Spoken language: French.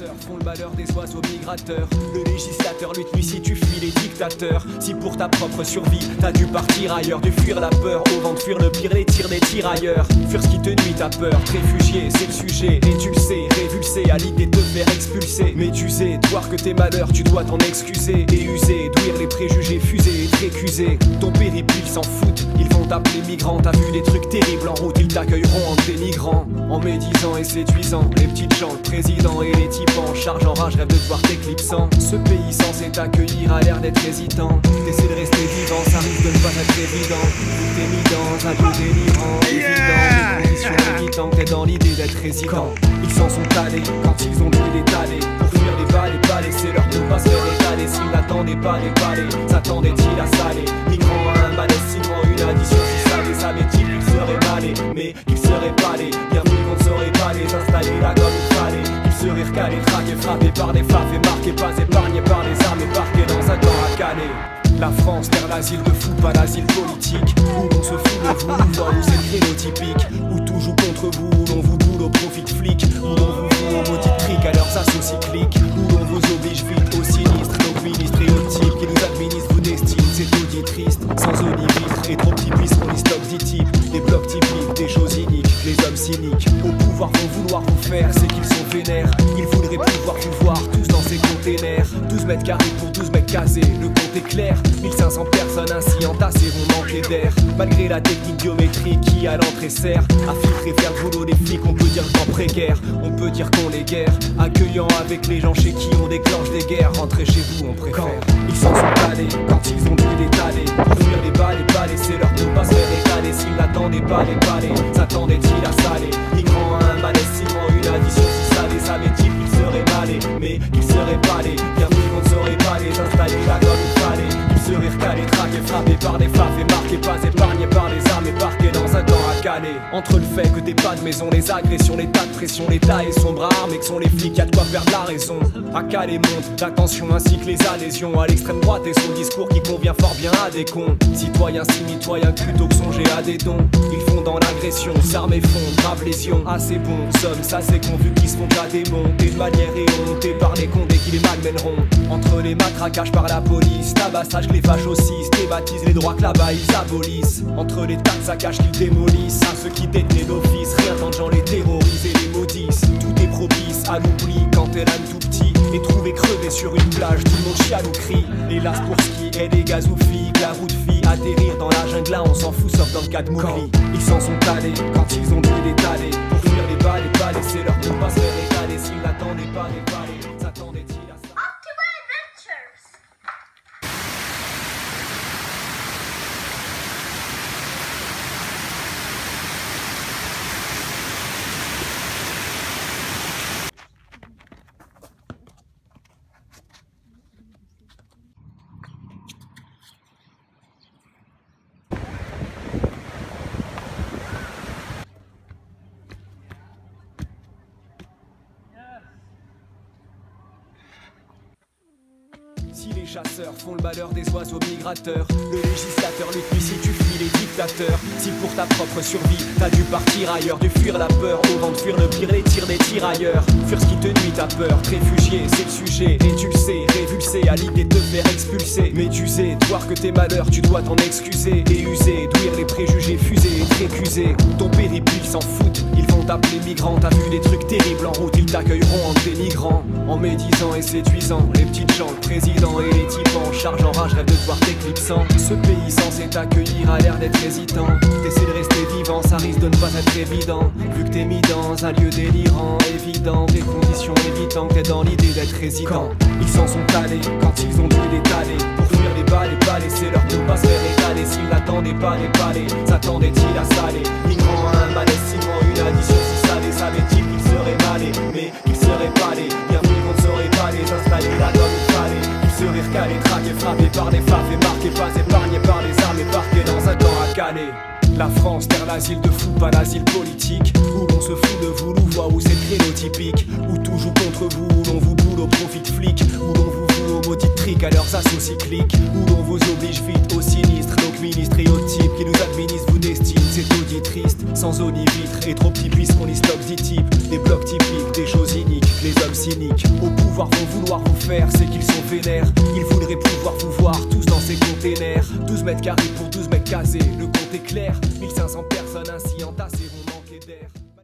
chasseurs font le malheur des oiseaux migrateurs. Le législateur lutte lui si tu fuis les dictateurs. Si pour ta propre survie t'as dû partir ailleurs, dû fuir la peur au vent de fuir le pire, les tirs des tirailleurs. Fuir ce qui te nuit, ta peur, réfugié, c'est le sujet. Et tu le sais, révulsé à l'idée de te faire expulser. Médusé, de voir que tes malheurs tu dois t'en excuser. Et user, d'ouïr les préjugés, fusés et récusés. Ton périple ils s'en foutent, ils vont t'appeler migrant. T'as vu des trucs terribles en route, ils t'accueilleront en te dénigrant. En médisant et séduisant, les petites gens, le président et les types en charge en rage rêvent de te voir t'éclipsant. Ce pays censé t'accueillir a l'air d'être hésitant. T'essaies de rester vivant, ça risque de ne pas être évident. T'es mis dans un jeu délirant, évident. Des conditions évitantes, t'es dans l'idée d'être résident. Ils s'en sont allés quand ils ont dû l'étaler. Pour fuir les balles et pas laisser leur tour pas se faire étaler. S'ils n'attendaient pas les palais, s'attendaient-ils à saler? Migrants à un malaise, sinon une addition si salée. Savait-il qu'ils seraient malés, mais qu'ils seraient palés? Bien vu qu'on ne saurait pas les installer là comme il fallait. Qu'ils seraient recalés, traqués, frappés par des faves et marqués, pas épargnés par les armes et parqués dans un camp à Calais. La France, terre l'asile de fous, pas l'asile politique. Où l'on se fout de vous, où c'est le créneau typique. Où tout joue contre vous, où l'on vous boule au profit de flics. Où l'on vous fout aux maudites triques à leurs assauts cycliques. Où l'on vous oblige vite au sinistre. Donc ministres et autres types qui nous administrent vous destinent. C'est tout dit triste, sans olivitre. Et trop petits puisqu'on y stocke 10 types. Des blocs typiques, des choses iniques. Les hommes cyniques, au pouvoir vont vouloir vous faire. C'est qu'ils sont vénères. Ils voudraient pouvoir vous voir tous dans ces containers. 12 mètres carrés pour 12 mètres casés, le compte est clair. 1500 personnes ainsi entassées vont manquer d'air. Malgré la technique biométrique qui à l'entrée sert à filtrer, faire le boulot des flics, on peut dire qu'en précaire, on peut dire qu'on les guerre. Accueillant avec les gens chez qui on déclenche des guerres. Rentrez chez vous on préfère. Ils s'en sont allés quand ils ont dû l'étaler. Pour fuir les balles et pas laisser leur tour pas se faire étaler. S'ils n'attendaient pas les palais, s'attendaient-ils à saler? Migrants à un malaise, sinon une addition si salée. Savait-il qu'ils seraient malés, mais qu'ils seraient palés? Bien vu qu'on ne saurait pas les installer là comme il fallait. Seraient recalés, traqués, frappés par des faves et marqués, pas épargnés par les armes et parqués dans un camp à Calais. Entre le fait que t'es pas de maison, les agressions, l'état de pression, l'État et son bras armé que sont les flics, y'a de quoi perdre la raison. À Calais monte la tension ainsi que les adhésions à l'extrême droite et son discours qui convient fort bien à des cons. Citoyens si mitoyens plutôt que songer à des dons. Ils font dans l'agression, s'arment et font grave lésion. Assez bon, somme, ça c'est qu'on vu qu'ils se font qu'à des bons. Et de manière éhontée par les condés qui les malmèneront. Entre les matraquages par la police, tabassage, les fascistes débaptisent les droits que là-bas ils abolissent. Entre les tas de saccages qu'ils démolissent, à ceux qui détenaient d'office, rien tant de gens les terrorisent et les maudissent. Tout est propice à l'oubli quand t'es là tout petit et trouvé crevé sur une plage, tout le monde chiale ou crie. Hélas pour ce qui est des gazoufiques, la route fit atterrir dans la jungle là on s'en fout sauf dans le cas de Mowgli. Ils s'en sont allés quand ils ont dû l'étaler. Pour fuir les balles et pas laisser leur tour pas se faire étaler. S'ils n'attendaient pas les palais, s'attendaient-ils à ça? Si les chasseurs font le malheur des oiseaux migrateurs, le législateur lutte lui si tu fuis les dictateurs. Si pour ta propre survie t'as dû partir ailleurs, dû fuir la peur au vent de fuir le pire, les tirs des tirailleurs. Fuir ce qui te nuit, ta peur, réfugié, c'est le sujet. Et tu le sais, révulsé à l'idée de te faire expulser. Médusé, de voir que tes malheurs tu dois t'en excuser. Et user, d'ouïr les préjugés, fusés et récusés. Ton périple ils s'en foutent, ils vont t'appeler migrant. T'as vu des trucs terribles en route, ils t'accueilleront en te dénigrant. En médisant et séduisant, les petites gens, le président et les types en charge en rage rêvent de te voir t'éclipsant. Ce pays censé t'accueillir a l'air d'être hésitant. T'essaies de rester vivant, ça risque de ne pas être évident. Vu que t'es mis dans un lieu délirant, évident. Des conditions évitant que t'es dans l'idée d'être résident. Ils s'en sont allés quand ils ont dû l'étaler. Pour fuir les balles et pas laisser leur tour pas se faire étaler. S'ils n'attendaient pas les palais, s'attendaient-ils à saler? Migrants à un malaise, sinon une addition si salée. Savait-il qu'ils seraient malés, mais qu'ils seraient palés? Bien vu qu'on ne saurait pas les installer là comme il fallait. Seraient recalés, traqués, frappés par des faves et marqués, pas épargnés par les armes et parqués dans un camp à Calais. La France, terre l'asile de fous, pas l'asile politique. Où l'on se fout de vous, l'on voit où c'est le créneau typique. Où tout joue contre vous, où l'on vous boule au profit de flics. Où l'on vous fout aux maudites triques à leurs assauts cycliques. Où l'on vous oblige vite au sinistre. Donc ministres et autres types qui nous administrent vous destinent. C'est taudis triste, sans eau ni vitre, et trop petit puisqu'on y stocke 10 types. Des blocs typiques, des choses iniques, les hommes cyniques au pouvoir vont vouloir vous faire, c'est qu'ils sont vénères. Ils voudraient pouvoir vous voir tous dans ces containers. 12 mètres carrés pour 12 mecs casés, le compte est clair. 1500 personnes ainsi entassées vont manquer d'air.